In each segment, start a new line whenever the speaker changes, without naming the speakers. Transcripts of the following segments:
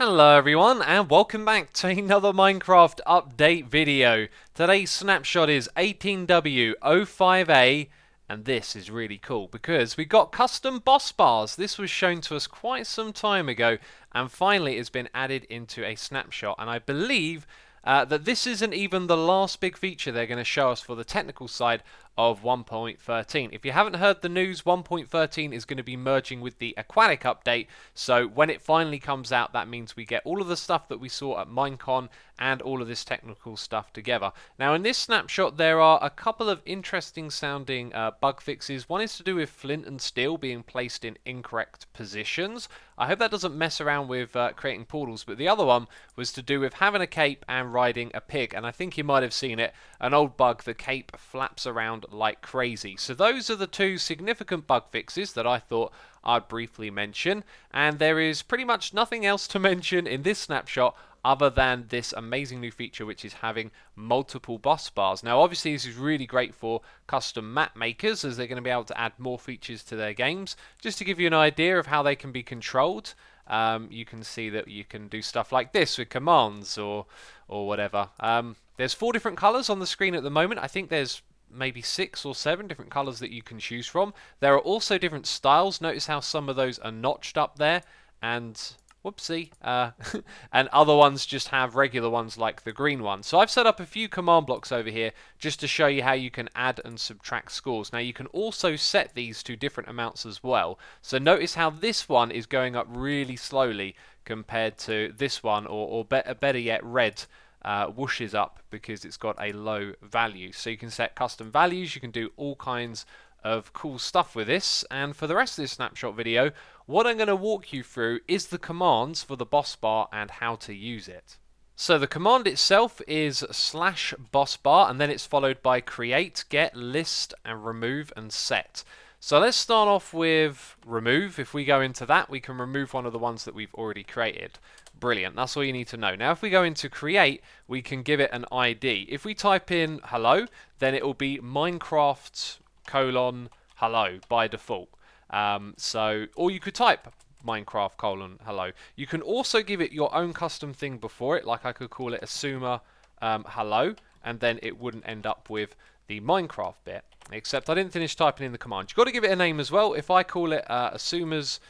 Hello everyone and welcome back to another Minecraft update video. Today's snapshot is 18w05a and this is really cool because we got custom boss bars. This was shown to us quite some time ago and finally it's been added into a snapshot, and I believe that this isn't even the last big feature they're going to show us for the technical side of 1.13. If you haven't heard the news, 1.13 is going to be merging with the aquatic update, so when it finally comes out, that means we get all of the stuff that we saw at Minecon and all of this technical stuff together. Now in this snapshot there are a couple of interesting sounding bug fixes. One is to do with flint and steel being placed in incorrect positions. I hope that doesn't mess around with creating portals, but the other one was to do with having a cape and riding a pig, and I think you might have seen it, an old bug, the cape flaps around like crazy. So those are the two significant bug fixes that I thought I'd briefly mention, and there is pretty much nothing else to mention in this snapshot other than this amazing new feature, which is having multiple boss bars. Now obviously this is really great for custom map makers, as they're going to be able to add more features to their games. Just to give you an idea of how they can be controlled, you can see that you can do stuff like this with commands or whatever. There's 4 different colours on the screen at the moment. I think there's maybe 6 or 7 different colours that you can choose from. There are also different styles. Notice how some of those are notched up there, and whoopsie, and other ones just have regular ones like the green one. So I've set up a few command blocks over here just to show you how you can add and subtract scores. Now you can also set these to different amounts as well. So notice how this one is going up really slowly compared to this one, or better yet, red whooshes up because it's got a low value. So you can set custom values, you can do all kinds of cool stuff with this, and for the rest of this snapshot video, what I'm going to walk you through is the commands for the boss bar and how to use it. So the command itself is /bossbar, and then it's followed by create, get, list, and remove and set. So let's start off with remove. If we go into that, we can remove one of the ones that we've already created. Brilliant, that's all you need to know. Now if we go into create, we can give it an ID. If we type in hello, then it will be Minecraft :hello by default. Or you could type Minecraft :hello. You can also give it your own custom thing before it, like I could call it xisumavoid hello, and then it wouldn't end up with the Minecraft bit. Except I didn't finish typing in the command. You've got to give it a name as well. If I call it xisuma's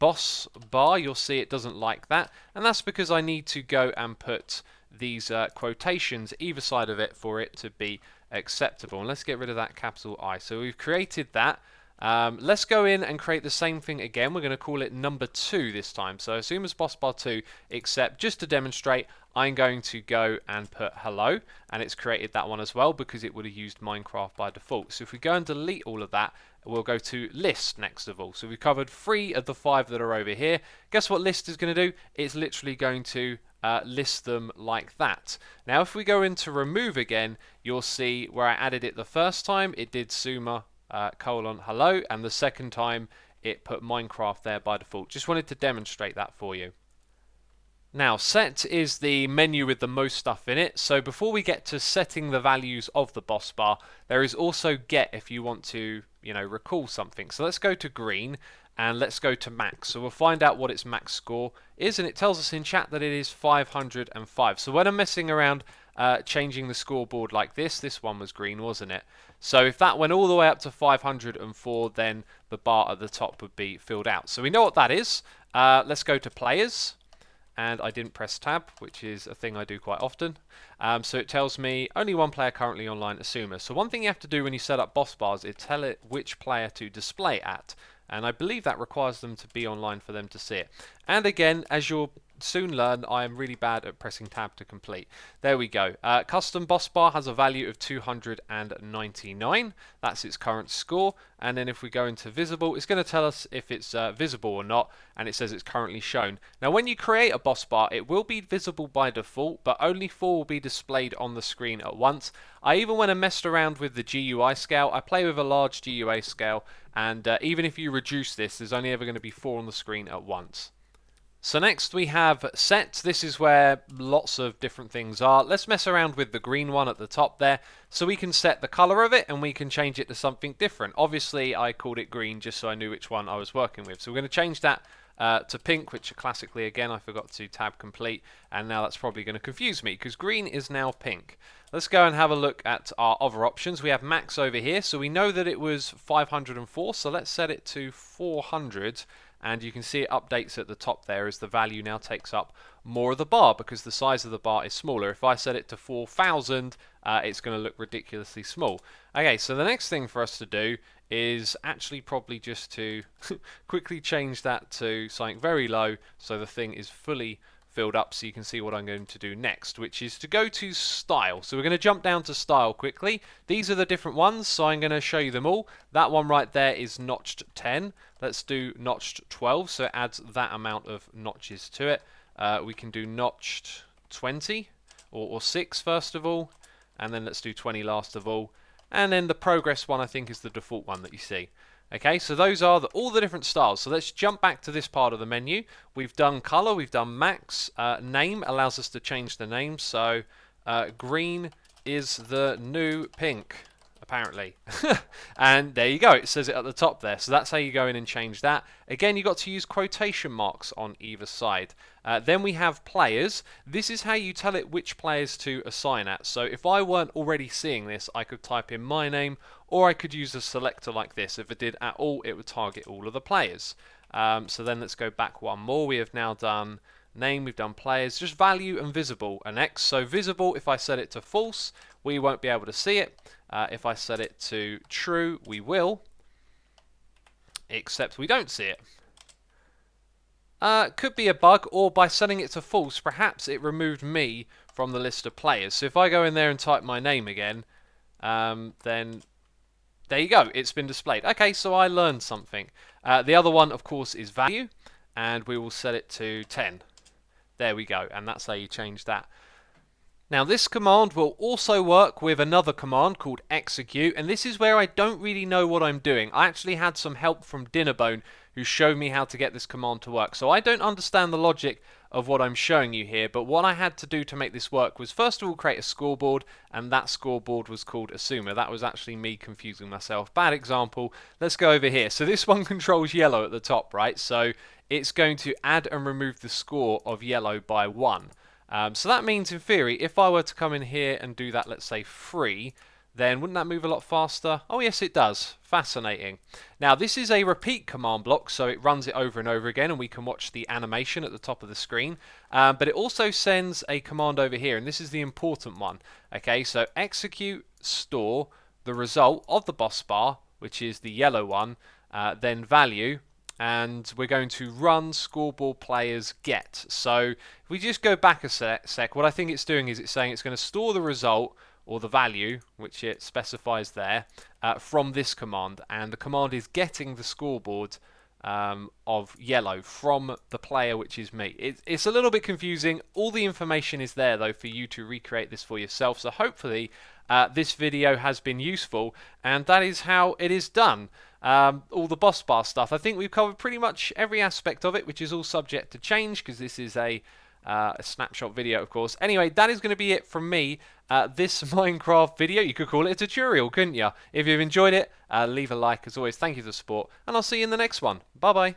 Bossbar, you'll see it doesn't like that, and that's because I need to go and put these quotations either side of it for it to be acceptable. And let's get rid of that capital I. So we've created that. Let's go in and create the same thing again. We're going to call it number 2 this time. So xisuma's Bossbar 2, except just to demonstrate, I'm going to go and put hello, and it's created that one as well because it would have used Minecraft by default. So if we go and delete all of that, we'll go to list next of all. So we've covered 3 of the 5 that are over here. Guess what list is going to do? It's literally going to list them like that. Now if we go into remove again, you'll see where I added it the first time, it did xisuma :hello, and the second time it put Minecraft there by default. Just wanted to demonstrate that for you. Now set is the menu with the most stuff in it, so before we get to setting the values of the boss bar, there is also get if you want to, recall something. So let's go to green and let's go to max. So we'll find out what its max score is, and it tells us in chat that it is 505. So when I'm messing around changing the scoreboard like this one was green, wasn't it? So if that went all the way up to 504, then the bar at the top would be filled out. So we know what that is. Let's go to players. And I didn't press tab, which is a thing I do quite often. So it tells me only one player currently online, xisuma. So one thing you have to do when you set up boss bars is tell it which player to display at. And I believe that requires them to be online for them to see it. And again, as you'll soon learn, I am really bad at pressing tab to complete. There we go. Custom boss bar has a value of 299. That's its current score. And then if we go into visible, it's going to tell us if it's visible or not, and it says it's currently shown. Now when you create a boss bar, it will be visible by default, but only 4 will be displayed on the screen at once. I even went and messed around with the GUI scale. I play with a large GUI scale, and even if you reduce this, there's only ever going to be 4 on the screen at once. So next we have set. This is where lots of different things are. Let's mess around with the green one at the top there. So we can set the color of it and we can change it to something different. Obviously I called it green just so I knew which one I was working with. So we're going to change that to pink, which classically, again, I forgot to tab complete, and now that's probably going to confuse me because green is now pink. Let's go and have a look at our other options. We have max over here, so we know that it was 504, so let's set it to 400, and you can see it updates at the top there as the value now takes up more of the bar because the size of the bar is smaller. If I set it to 4,000, it's going to look ridiculously small. Okay, so the next thing for us to do is actually probably just to quickly change that to something very low so the thing is fully filled up, so you can see what I'm going to do next, which is to go to style. So we're going to jump down to style quickly. These are the different ones, so I'm going to show you them all. That one right there is notched 10. Let's do notched 12, so it adds that amount of notches to it. We can do notched 20 or 6 first of all, and then let's do 20 last of all. And then the progress one I think is the default one that you see. Okay, so those are all the different styles. So let's jump back to this part of the menu. We've done color, we've done max. Name allows us to change the name. So green is the new pink, apparently. And there you go, it says it at the top there. So that's how you go in and change that. Again, you've got to use quotation marks on either side. Then we have players. This is how you tell it which players to assign at. So if I weren't already seeing this, I could type in my name, or I could use a selector like this. If it did at all, it would target all of the players. So then let's go back one more. We have now done name, we've done players, just value and visible and X. So visible, if I set it to false, we won't be able to see it. If I set it to true, we will, except we don't see it. Could be a bug, or by setting it to false, perhaps it removed me from the list of players. So if I go in there and type my name again, then there you go, it's been displayed. Okay, so I learned something. The other one, of course, is value, and we will set it to 10. There we go, and that's how you change that. Now this command will also work with another command called execute, and this is where I don't really know what I'm doing. I actually had some help from Dinnerbone who showed me how to get this command to work. So I don't understand the logic of what I'm showing you here, but what I had to do to make this work was first of all create a scoreboard, and that scoreboard was called Assumer. That was actually me confusing myself. Bad example. Let's go over here. So this one controls yellow at the top, right? So it's going to add and remove the score of yellow by 1. So that means, in theory, if I were to come in here and do that, let's say 3, then wouldn't that move a lot faster? Oh yes, it does. Fascinating. Now this is a repeat command block, so it runs it over and over again, and we can watch the animation at the top of the screen. But it also sends a command over here, and this is the important one. Okay, so execute store the result of the boss bar, which is the yellow one, then value, and we're going to run scoreboard players get. So if we just go back a sec, what I think it's doing is it's saying it's going to store the result or the value, which it specifies there, from this command, and the command is getting the scoreboard of yellow from the player, which is me. It's a little bit confusing. All the information is there though for you to recreate this for yourself, so hopefully this video has been useful, and that is how it is done. All the boss bar stuff, I think we've covered pretty much every aspect of it, which is all subject to change because this is a snapshot video, of course. Anyway, that is going to be it from me. This Minecraft video, you could call it a tutorial, couldn't you? If you've enjoyed it, leave a like. As always, thank you for the support, and I'll see you in the next one. Bye bye.